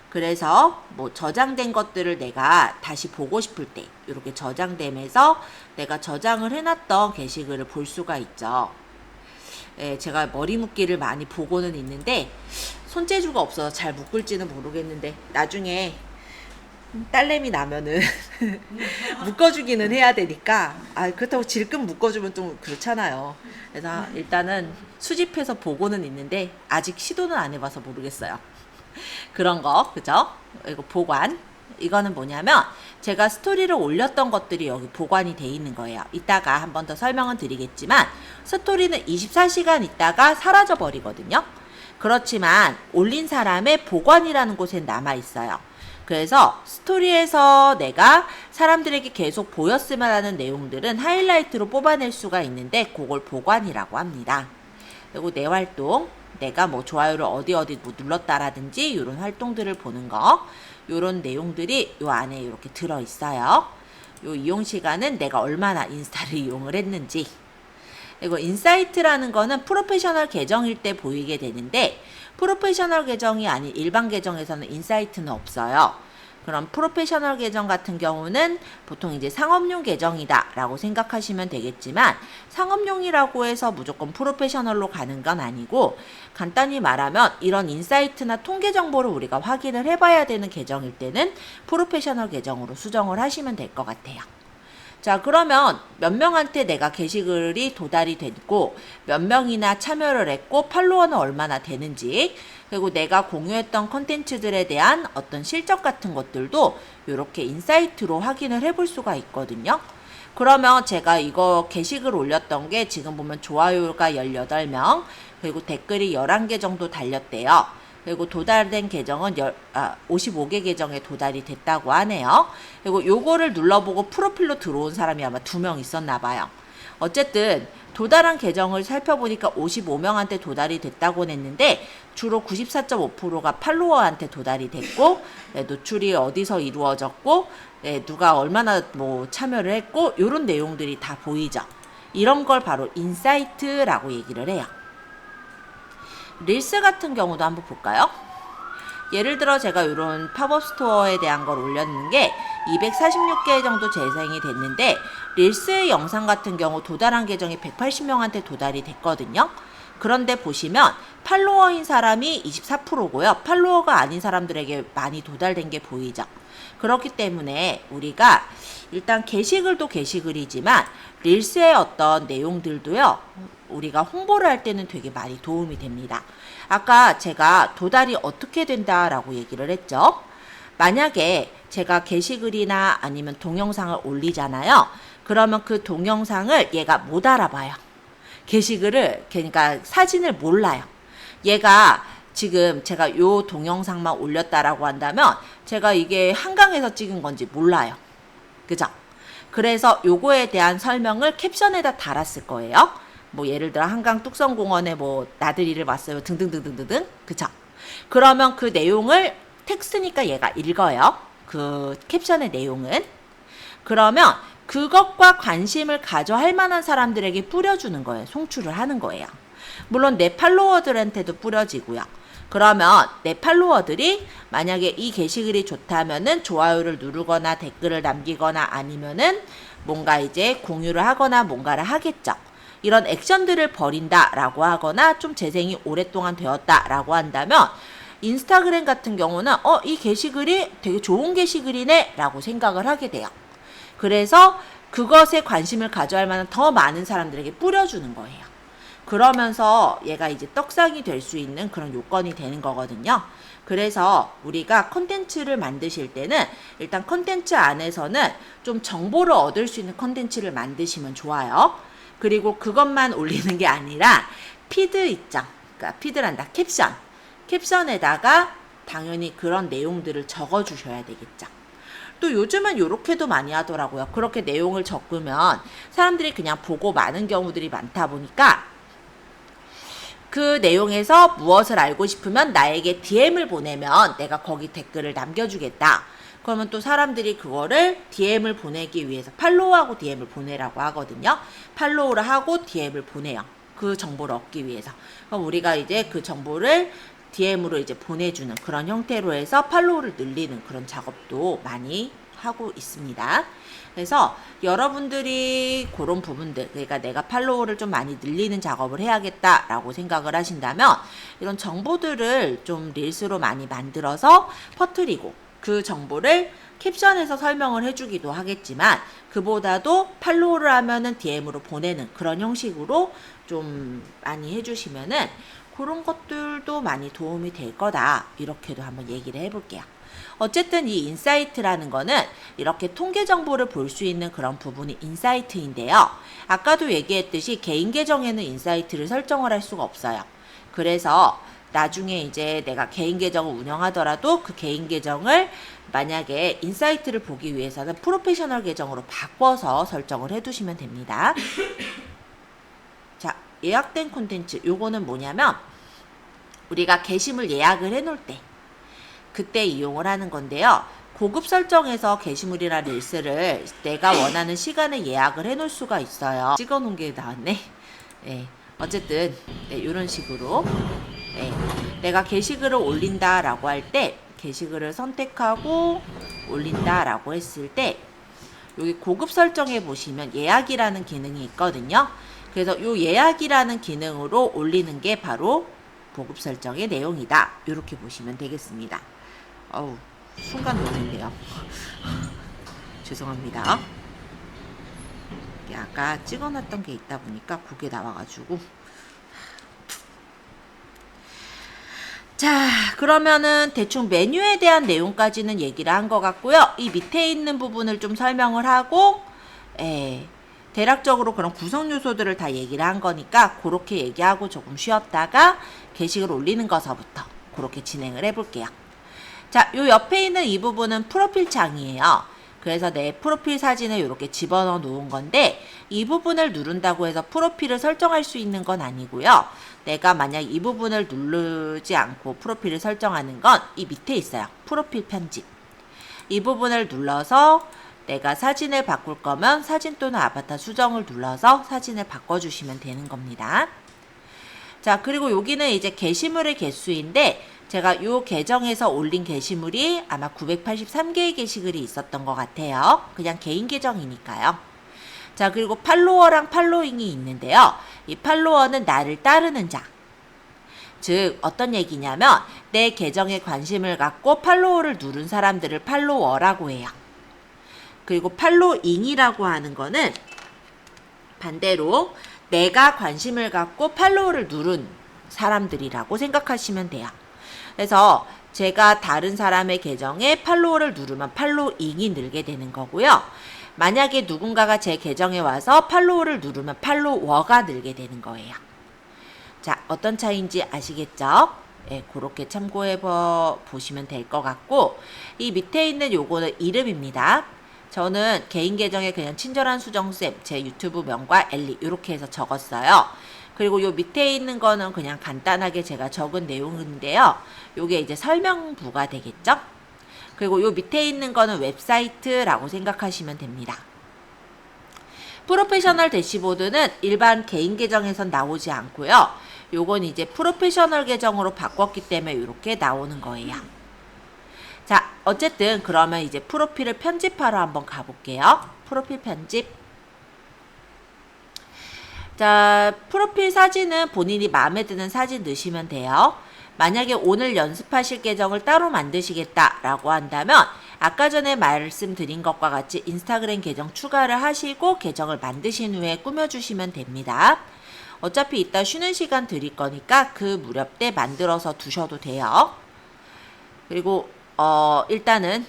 그래서 뭐 저장된 것들을 내가 다시 보고 싶을 때 이렇게 저장되면서 내가 저장을 해놨던 게시글을 볼 수가 있죠. 예, 제가 머리 묶기를 많이 보고는 있는데 손재주가 없어서 잘 묶을지는 모르겠는데 나중에 딸내미 나면은 묶어주기는 해야 되니까 그렇다고 질끈 묶어주면 좀 그렇잖아요. 그래서 일단은 수집해서 보고는 있는데 아직 시도는 안 해봐서 모르겠어요. 그런 거 그죠? 이거 보관 이거는 뭐냐면 제가 스토리를 올렸던 것들이 여기 보관이 돼 있는 거예요. 이따가 한 번 더 설명은 드리겠지만 스토리는 24시간 있다가 사라져 버리거든요. 그렇지만 올린 사람의 보관이라는 곳에 남아 있어요. 그래서 스토리에서 내가 사람들에게 계속 보였으면 하는 내용들은 하이라이트로 뽑아낼 수가 있는데 그걸 보관이라고 합니다. 그리고 내 활동, 내가 뭐 좋아요를 어디 뭐 눌렀다라든지 이런 활동들을 보는 거, 이런 내용들이 요 안에 이렇게 들어있어요. 요 이용 시간은 내가 얼마나 인스타를 이용을 했는지. 그리고 인사이트라는 거는 프로페셔널 계정일 때 보이게 되는데 프로페셔널 계정이 아닌 일반 계정에서는 인사이트는 없어요. 그럼 프로페셔널 계정 같은 경우는 보통 이제 상업용 계정이다 라고 생각하시면 되겠지만 상업용이라고 해서 무조건 프로페셔널로 가는 건 아니고 간단히 말하면 이런 인사이트나 통계 정보를 우리가 확인을 해봐야 되는 계정일 때는 프로페셔널 계정으로 수정을 하시면 될 것 같아요. 자, 그러면 몇 명한테 내가 게시글이 도달이 됐고 몇 명이나 참여를 했고 팔로워는 얼마나 되는지 그리고 내가 공유했던 컨텐츠들에 대한 어떤 실적 같은 것들도 이렇게 인사이트로 확인을 해볼 수가 있거든요. 그러면 제가 이거 게시글 올렸던 게 지금 보면 좋아요가 18명 그리고 댓글이 11개 정도 달렸대요. 그리고 도달된 계정은 55개 계정에 도달이 됐다고 하네요. 그리고 요거를 눌러보고 프로필로 들어온 사람이 아마 2명 있었나 봐요. 어쨌든 도달한 계정을 살펴보니까 55명한테 도달이 됐다고 했는데 주로 94.5%가 팔로워한테 도달이 됐고 노출이 어디서 이루어졌고 누가 얼마나 뭐 참여를 했고 요런 내용들이 다 보이죠. 이런 걸 바로 인사이트라고 얘기를 해요. 릴스 같은 경우도 한번 볼까요? 예를 들어 제가 이런 팝업 스토어에 대한 걸 올렸는 게 246개 정도 재생이 됐는데 릴스의 영상 같은 경우 도달한 계정이 180명한테 도달이 됐거든요. 그런데 보시면 팔로워인 사람이 24%고요. 팔로워가 아닌 사람들에게 많이 도달된 게 보이죠. 그렇기 때문에 우리가 일단 게시글도 게시글이지만 릴스의 어떤 내용들도요. 우리가 홍보를 할 때는 되게 많이 도움이 됩니다. 아까 제가 도달이 어떻게 된다라고 얘기를 했죠. 만약에 제가 게시글이나 아니면 동영상을 올리잖아요. 그러면 그 동영상을 얘가 못 알아봐요. 게시글을 그러니까 사진을 몰라요. 얘가 지금 제가 요 동영상만 올렸다라고 한다면 제가 이게 한강에서 찍은 건지 몰라요. 그죠? 그래서 요거에 대한 설명을 캡션에다 달았을 거예요. 뭐 예를 들어 한강 뚝섬공원에 뭐 나들이를 왔어요 등등등등등 그쵸? 그러면 그 내용을 텍스트니까 얘가 읽어요. 그 캡션의 내용은. 그러면 그것과 관심을 가져 할 만한 사람들에게 뿌려주는 거예요. 송출을 하는 거예요. 물론 내 팔로워들한테도 뿌려지고요. 그러면 내 팔로워들이 만약에 이 게시글이 좋다면은 좋아요를 누르거나 댓글을 남기거나 아니면은 뭔가 이제 공유를 하거나 뭔가를 하겠죠. 이런 액션들을 벌인다라고 하거나 좀 재생이 오랫동안 되었다라고 한다면 인스타그램 같은 경우는 이 게시글이 되게 좋은 게시글이네 라고 생각을 하게 돼요. 그래서 그것에 관심을 가져야 할 만한 더 많은 사람들에게 뿌려주는 거예요. 그러면서 얘가 이제 떡상이 될 수 있는 그런 요건이 되는 거거든요. 그래서 우리가 콘텐츠를 만드실 때는 일단 콘텐츠 안에서는 좀 정보를 얻을 수 있는 콘텐츠를 만드시면 좋아요. 그리고 그것만 올리는 게 아니라 피드 있죠. 그러니까 피드란다. 캡션에다가 당연히 그런 내용들을 적어 주셔야 되겠죠. 또 요즘은 요렇게도 많이 하더라고요. 그렇게 내용을 적으면 사람들이 그냥 보고 마는 경우들이 많다 보니까 그 내용에서 무엇을 알고 싶으면 나에게 DM을 보내면 내가 거기 댓글을 남겨주겠다. 그러면 또 사람들이 그거를 DM을 보내기 위해서 팔로우하고 DM을 보내라고 하거든요. 팔로우를 하고 DM을 보내요. 그 정보를 얻기 위해서. 그럼 우리가 이제 그 정보를 DM으로 이제 보내주는 그런 형태로 해서 팔로우를 늘리는 그런 작업도 많이 하고 있습니다. 그래서 여러분들이 그런 부분들, 그러니까 내가 팔로우를 좀 많이 늘리는 작업을 해야겠다라고 생각을 하신다면 이런 정보들을 좀 릴스로 많이 만들어서 퍼뜨리고 그 정보를 캡션에서 설명을 해주기도 하겠지만 그보다도 팔로우를 하면은 DM으로 보내는 그런 형식으로 좀 많이 해주시면은 그런 것들도 많이 도움이 될 거다. 이렇게도 한번 얘기를 해볼게요. 어쨌든 이 인사이트라는 거는 이렇게 통계 정보를 볼 수 있는 그런 부분이 인사이트인데요. 아까도 얘기했듯이 개인 계정에는 인사이트를 설정을 할 수가 없어요. 그래서 나중에 이제 내가 개인 계정을 운영하더라도 그 개인 계정을 만약에 인사이트를 보기 위해서는 프로페셔널 계정으로 바꿔서 설정을 해두시면 됩니다. 자, 예약된 콘텐츠 요거는 뭐냐면 우리가 게시물 예약을 해놓을 때 그때 이용을 하는 건데요. 고급 설정에서 게시물이나 릴스를 내가 원하는 시간에 예약을 해놓을 수가 있어요. 찍어놓은 게 나왔네. 네, 어쨌든 네, 이런 식으로 네, 내가 게시글을 올린다라고 할 때 게시글을 선택하고 올린다라고 했을 때 여기 고급 설정에 보시면 예약이라는 기능이 있거든요. 그래서 이 예약이라는 기능으로 올리는 게 바로 고급 설정의 내용이다. 이렇게 보시면 되겠습니다. 어우, 순간 놀랐네요. 죄송합니다. 아까 찍어놨던 게 있다 보니까 그게 나와가지고. 자, 그러면은 대충 메뉴에 대한 내용까지는 얘기를 한 것 같고요. 이 밑에 있는 부분을 좀 설명을 하고, 대략적으로 그런 구성 요소들을 다 얘기를 한 거니까 그렇게 얘기하고 조금 쉬었다가 게시글 올리는 것서부터 그렇게 진행을 해볼게요. 자, 요 옆에 있는 이 부분은 프로필 창이에요. 그래서 내 프로필 사진을 이렇게 집어넣어 놓은 건데 이 부분을 누른다고 해서 프로필을 설정할 수 있는 건 아니고요. 내가 만약 이 부분을 누르지 않고 프로필을 설정하는 건 이 밑에 있어요. 프로필 편집. 이 부분을 눌러서 내가 사진을 바꿀 거면 사진 또는 아바타 수정을 눌러서 사진을 바꿔주시면 되는 겁니다. 자, 그리고 여기는 이제 게시물의 개수인데 제가 요 계정에서 올린 게시물이 아마 983개의 게시글이 있었던 것 같아요. 그냥 개인 계정이니까요. 자, 그리고 팔로워랑 팔로잉이 있는데요. 이 팔로워는 나를 따르는 자. 즉 어떤 얘기냐면 내 계정에 관심을 갖고 팔로워를 누른 사람들을 팔로워라고 해요. 그리고 팔로잉이라고 하는 거는 반대로 내가 관심을 갖고 팔로우를 누른 사람들이라고 생각하시면 돼요. 그래서 제가 다른 사람의 계정에 팔로우를 누르면 팔로잉이 늘게 되는 거고요. 만약에 누군가가 제 계정에 와서 팔로우를 누르면 팔로워가 늘게 되는 거예요. 자, 어떤 차이인지 아시겠죠? 네, 그렇게 참고해 보시면 될 것 같고 이 밑에 있는 요거는 이름입니다. 저는 개인 계정에 그냥 친절한 수정쌤, 제 유튜브 명과 엘리 이렇게 해서 적었어요. 그리고 요 밑에 있는 거는 그냥 간단하게 제가 적은 내용인데요. 요게 이제 설명부가 되겠죠? 그리고 요 밑에 있는 거는 웹사이트라고 생각하시면 됩니다. 프로페셔널 대시보드는 일반 개인 계정에선 나오지 않고요. 요건 이제 프로페셔널 계정으로 바꿨기 때문에 이렇게 나오는 거예요. 자, 어쨌든 그러면 이제 프로필을 편집하러 한번 가볼게요. 프로필 편집. 자, 프로필 사진은 본인이 마음에 드는 사진 넣으시면 돼요. 만약에 오늘 연습하실 계정을 따로 만드시겠다라고 한다면 아까 전에 말씀드린 것과 같이 인스타그램 계정 추가를 하시고 계정을 만드신 후에 꾸며주시면 됩니다. 어차피 이따 쉬는 시간 드릴 거니까 그 무렵 때 만들어서 두셔도 돼요. 그리고 일단은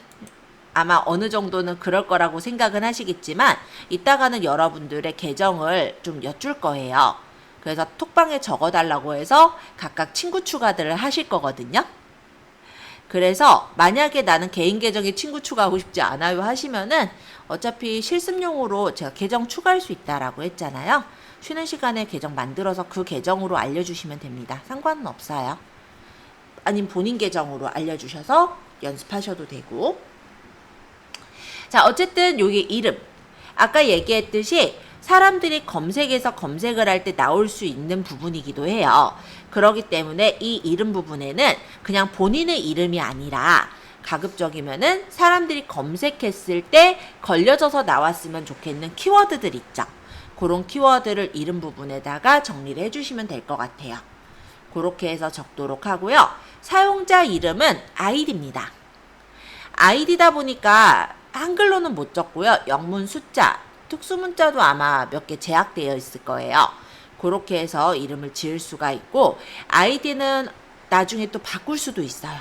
아마 어느 정도는 그럴 거라고 생각은 하시겠지만 이따가는 여러분들의 계정을 좀 여쭐 거예요. 그래서 톡방에 적어달라고 해서 각각 친구 추가들을 하실 거거든요. 그래서 만약에 나는 개인 계정에 친구 추가하고 싶지 않아요 하시면은 어차피 실습용으로 제가 계정 추가할 수 있다라고 했잖아요. 쉬는 시간에 계정 만들어서 그 계정으로 알려주시면 됩니다. 상관은 없어요. 아니면 본인 계정으로 알려주셔서 연습하셔도 되고. 자, 어쨌든 여기 이름. 아까 얘기했듯이 사람들이 검색에서 검색을 할 때 나올 수 있는 부분이기도 해요. 그렇기 때문에 이 이름 부분에는 그냥 본인의 이름이 아니라 가급적이면은 사람들이 검색했을 때 걸려져서 나왔으면 좋겠는 키워드들 있죠. 그런 키워드를 이름 부분에다가 정리를 해주시면 될 것 같아요. 그렇게 해서 적도록 하고요. 사용자 이름은 아이디입니다. 아이디다 보니까 한글로는 못 적고요. 영문, 숫자, 특수문자도 아마 몇 개 제약되어 있을 거예요. 그렇게 해서 이름을 지을 수가 있고, 아이디는 나중에 또 바꿀 수도 있어요.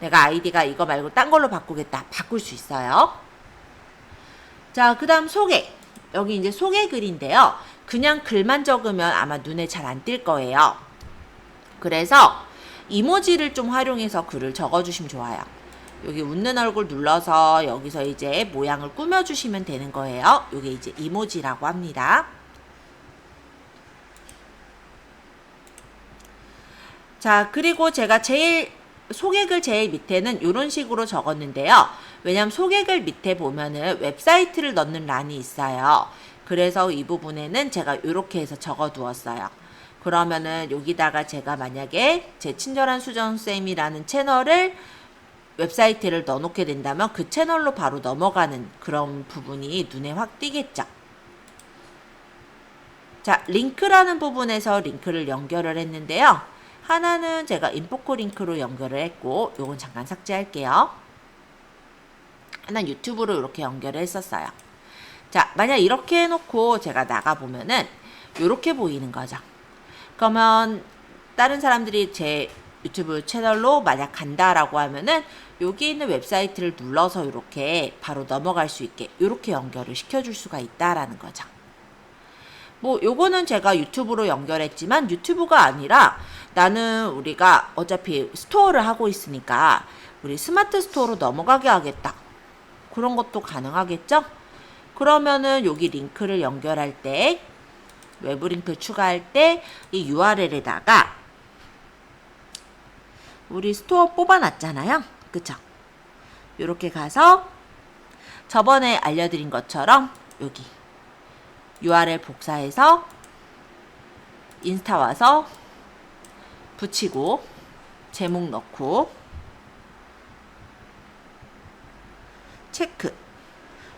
내가 아이디가 이거 말고 딴 걸로 바꾸겠다. 바꿀 수 있어요. 자, 그 다음 소개. 여기 이제 소개 글인데요. 그냥 글만 적으면 아마 눈에 잘 안 띌 거예요. 그래서 이모지를 좀 활용해서 글을 적어주시면 좋아요. 여기 웃는 얼굴 눌러서 여기서 이제 모양을 꾸며주시면 되는 거예요. 이게 이제 이모지라고 합니다. 자, 그리고 제가 소개글 제일 밑에는 이런 식으로 적었는데요. 왜냐면 소개글 밑에 보면은 웹사이트를 넣는 란이 있어요. 그래서 이 부분에는 제가 이렇게 해서 적어 두었어요. 그러면은 여기다가 제가 만약에 제 친절한 수정쌤이라는 채널을 웹사이트를 넣어놓게 된다면 그 채널로 바로 넘어가는 그런 부분이 눈에 확 띄겠죠. 자, 링크라는 부분에서 링크를 연결을 했는데요. 하나는 제가 인포코 링크로 연결을 했고, 요건 잠깐 삭제할게요. 하나는 유튜브로 이렇게 연결을 했었어요. 자, 만약 이렇게 해놓고 제가 나가보면은 이렇게 보이는 거죠. 그러면 다른 사람들이 제 유튜브 채널로 만약 간다라고 하면은 여기 있는 웹사이트를 눌러서 이렇게 바로 넘어갈 수 있게 이렇게 연결을 시켜줄 수가 있다라는 거죠. 뭐 요거는 제가 유튜브로 연결했지만 유튜브가 아니라 나는 우리가 어차피 스토어를 하고 있으니까 우리 스마트 스토어로 넘어가게 하겠다. 그런 것도 가능하겠죠? 그러면은 여기 링크를 연결할 때 외부 링크 추가할 때 이 URL에다가 우리 스토어 뽑아놨잖아요. 그쵸? 요렇게 가서 저번에 알려드린 것처럼 여기 URL 복사해서 인스타 와서 붙이고 제목 넣고 체크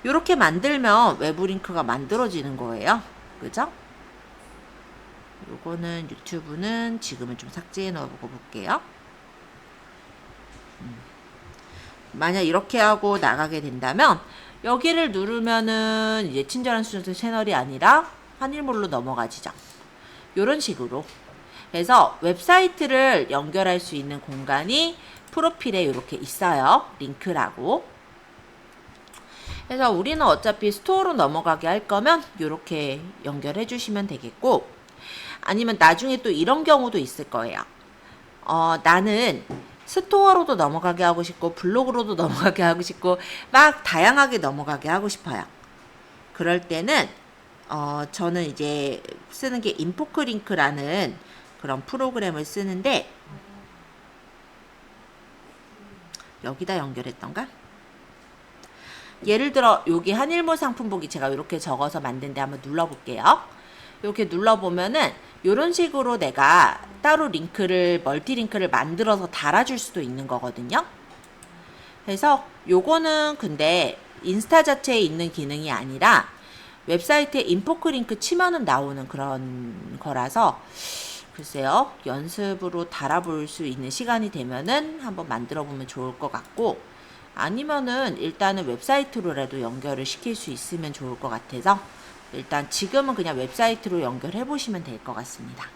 요렇게 만들면 외부 링크가 만들어지는 거예요. 그죠? 요거는 유튜브는 지금은 좀 삭제해 넣어보고 볼게요. 만약 이렇게 하고 나가게 된다면 여기를 누르면은 이제 친절한 수정쌤 채널이 아니라 한일몰로 넘어가지죠. 요런 식으로 그래서 웹사이트를 연결할 수 있는 공간이 프로필에 이렇게 있어요. 링크라고. 그래서 우리는 어차피 스토어로 넘어가게 할 거면 이렇게 연결해 주시면 되겠고, 아니면 나중에 또 이런 경우도 있을 거예요. 나는 스토어로도 넘어가게 하고 싶고 블로그로도 넘어가게 하고 싶고 막 다양하게 넘어가게 하고 싶어요. 그럴 때는 저는 이제 쓰는 게 인포크 링크라는 그런 프로그램을 쓰는데, 여기다 연결했던가? 예를 들어 여기 한일몰 상품 보기 제가 이렇게 적어서 만든데 한번 눌러볼게요. 이렇게 눌러보면은 이런 식으로 내가 따로 링크를 멀티 링크를 만들어서 달아줄 수도 있는 거거든요. 그래서 요거는 근데 인스타 자체에 있는 기능이 아니라 웹사이트에 인포크 링크 치면은 나오는 그런 거라서 글쎄요, 연습으로 달아볼 수 있는 시간이 되면은 한번 만들어 보면 좋을 것 같고, 아니면은 일단은 웹사이트로라도 연결을 시킬 수 있으면 좋을 것 같아서 일단 지금은 그냥 웹사이트로 연결해 보시면 될 것 같습니다.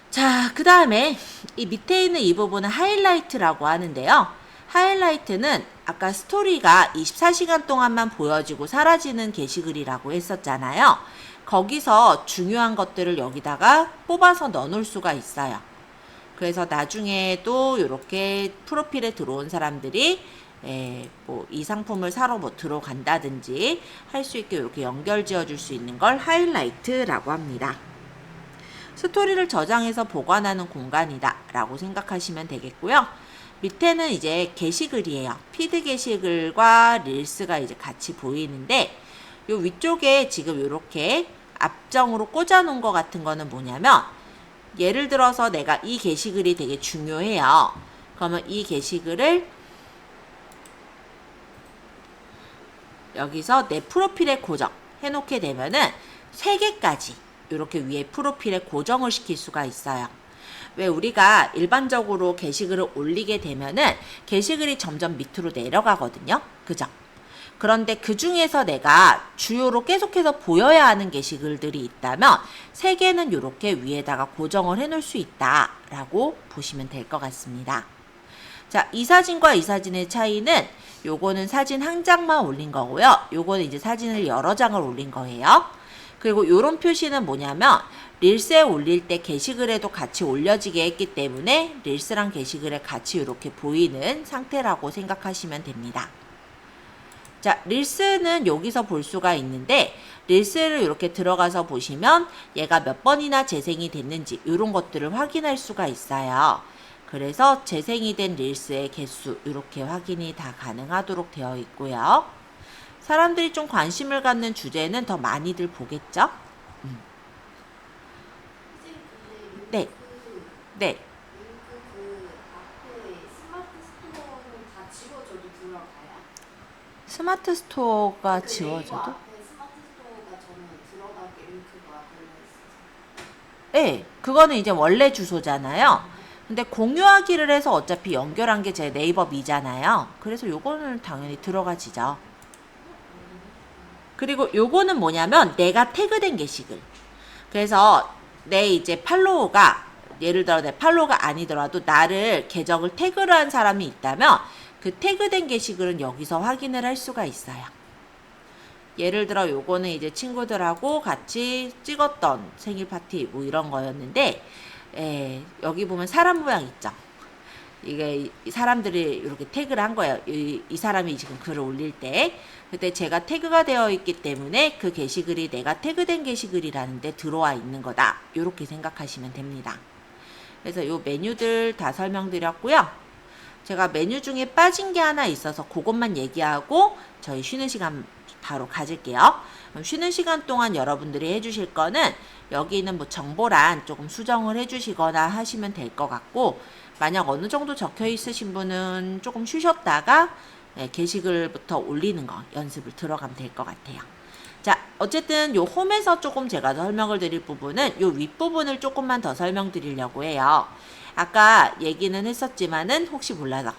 자, 그 다음에 이 밑에 있는 이 부분은 하이라이트라고 하는데요. 하이라이트는 아까 스토리가 24시간 동안만 보여지고 사라지는 게시글이라고 했었잖아요. 거기서 중요한 것들을 여기다가 뽑아서 넣어놓을 수가 있어요. 그래서 나중에도 이렇게 프로필에 들어온 사람들이 뭐 이 상품을 사러 뭐 들어간다든지 할 수 있게 이렇게 연결 지어 줄 수 있는 걸 하이라이트라고 합니다. 스토리를 저장해서 보관하는 공간이다 라고 생각하시면 되겠고요. 밑에는 이제 게시글이에요. 피드 게시글과 릴스가 이제 같이 보이는데 요 위쪽에 지금 이렇게 앞정으로 꽂아 놓은 것 같은 거는 뭐냐면 예를 들어서 내가 이 게시글이 되게 중요해요. 그러면 이 게시글을 여기서 내 프로필에 고정해 놓게 되면은 3개까지 이렇게 위에 프로필에 고정을 시킬 수가 있어요. 왜 우리가 일반적으로 게시글을 올리게 되면은 게시글이 점점 밑으로 내려가거든요. 그죠? 그런데 그 중에서 내가 주요로 계속해서 보여야 하는 게시글들이 있다면 3개는 이렇게 위에다가 고정을 해 놓을 수 있다라고 보시면 될 것 같습니다. 자, 이 사진과 이 사진의 차이는 요거는 사진 한 장만 올린 거고요. 요거는 이제 사진을 여러 장을 올린 거예요. 그리고 요런 표시는 뭐냐면 릴스에 올릴 때 게시글에도 같이 올려지게 했기 때문에 릴스랑 게시글에 같이 이렇게 보이는 상태라고 생각하시면 됩니다. 자, 릴스는 여기서 볼 수가 있는데 릴스를 이렇게 들어가서 보시면 얘가 몇 번이나 재생이 됐는지 이런 것들을 확인할 수가 있어요. 그래서 재생이 된 릴스의 개수 이렇게 확인이 다 가능하도록 되어 있고요. 사람들이 좀 관심을 갖는 주제는 더 많이들 보겠죠? 네. 네. 링크 그 앞에 스마트 스토어는 다 지워져도 들어가요? 스마트 스토어가 그 지워져도? 네이버 앞에 스마트 스토어가 저는 들어가게 링크가 걸려있어서. 네. 그거는 이제 원래 주소잖아요. 근데 공유하기를 해서 어차피 연결한 게 제 네이버 미잖아요. 그래서 요거는 당연히 들어가지죠. 그리고 요거는 뭐냐면 내가 태그된 게시글. 그래서 내 이제 팔로우가 예를 들어 내 팔로우가 아니더라도 나를 계정을 태그를 한 사람이 있다면 그 태그된 게시글은 여기서 확인을 할 수가 있어요. 예를 들어 요거는 이제 친구들하고 같이 찍었던 생일 파티 뭐 이런 거였는데 여기 보면 사람 모양 있죠. 이게 사람들이 이렇게 태그를 한 거예요. 이 사람이 지금 글을 올릴 때. 그때 제가 태그가 되어 있기 때문에 그 게시글이 내가 태그된 게시글이라는데 들어와 있는 거다. 이렇게 생각하시면 됩니다. 그래서 요 메뉴들 다 설명드렸고요. 제가 메뉴 중에 빠진 게 하나 있어서 그것만 얘기하고 저희 쉬는 시간 바로 가질게요. 그럼 쉬는 시간 동안 여러분들이 해주실 거는 여기 있는 뭐 정보란 조금 수정을 해주시거나 하시면 될 것 같고 만약 어느 정도 적혀 있으신 분은 조금 쉬셨다가 게시글부터 올리는 거 연습을 들어가면 될 것 같아요. 자, 어쨌든 요 홈에서 조금 제가 설명을 드릴 부분은 요 윗부분을 조금만 더 설명드리려고 해요. 아까 얘기는 했었지만은 혹시 몰라서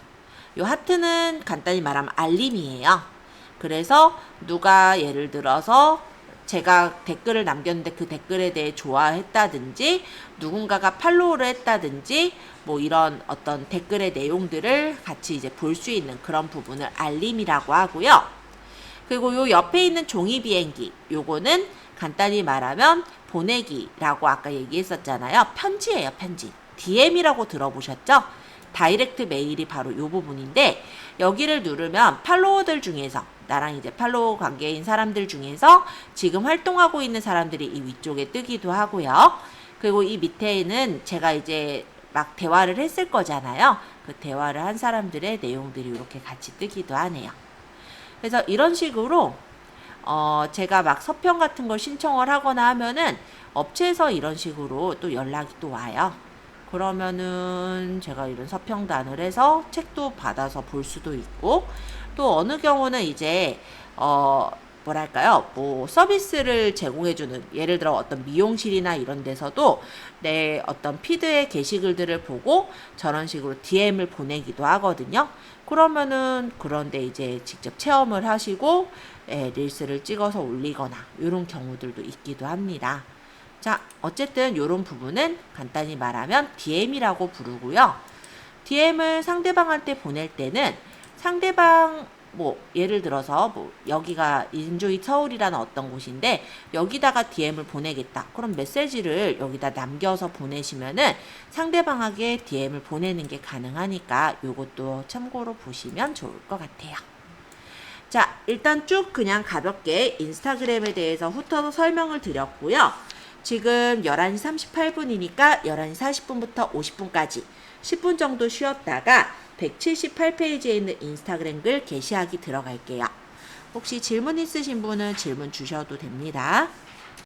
요 하트는 간단히 말하면 알림이에요. 그래서 누가 예를 들어서 제가 댓글을 남겼는데 그 댓글에 대해 좋아했다든지 누군가가 팔로우를 했다든지 뭐 이런 어떤 댓글의 내용들을 같이 이제 볼 수 있는 그런 부분을 알림이라고 하고요. 그리고 요 옆에 있는 종이 비행기 요거는 간단히 말하면 보내기라고 아까 얘기했었잖아요. 편지예요, 편지. DM이라고 들어보셨죠? 다이렉트 메일이 바로 요 부분인데 여기를 누르면 팔로워들 중에서 나랑 이제 팔로워 관계인 사람들 중에서 지금 활동하고 있는 사람들이 이 위쪽에 뜨기도 하고요. 그리고 이 밑에는 제가 이제 막 대화를 했을 거잖아요. 그 대화를 한 사람들의 내용들이 이렇게 같이 뜨기도 하네요. 그래서 이런 식으로 제가 막 서평 같은 걸 신청을 하거나 하면은 업체에서 이런 식으로 또 연락이 또 와요. 그러면은 제가 이런 서평단을 해서 책도 받아서 볼 수도 있고 또 어느 경우는 이제 뭐랄까요 뭐 서비스를 제공해주는 예를 들어 어떤 미용실이나 이런 데서도 내 어떤 피드의 게시글들을 보고 저런 식으로 DM을 보내기도 하거든요. 그러면은 그런데 이제 직접 체험을 하시고 릴스를 찍어서 올리거나 이런 경우들도 있기도 합니다. 자, 어쨌든 이런 부분은 간단히 말하면 DM이라고 부르고요. DM을 상대방한테 보낼 때는 상대방이 뭐 예를 들어서 뭐 여기가 인조이 서울이라는 어떤 곳인데 여기다가 DM을 보내겠다. 그럼 메시지를 여기다 남겨서 보내시면은 상대방에게 DM을 보내는 게 가능하니까 요것도 참고로 보시면 좋을 것 같아요. 자, 일단 쭉 그냥 가볍게 인스타그램에 대해서 훑어서 설명을 드렸고요. 지금 11시 38분이니까 11시 40분부터 50분까지 10분 정도 쉬었다가 178페이지에 있는 인스타그램 글 게시하기 들어갈게요. 혹시 질문 있으신 분은 질문 주셔도 됩니다.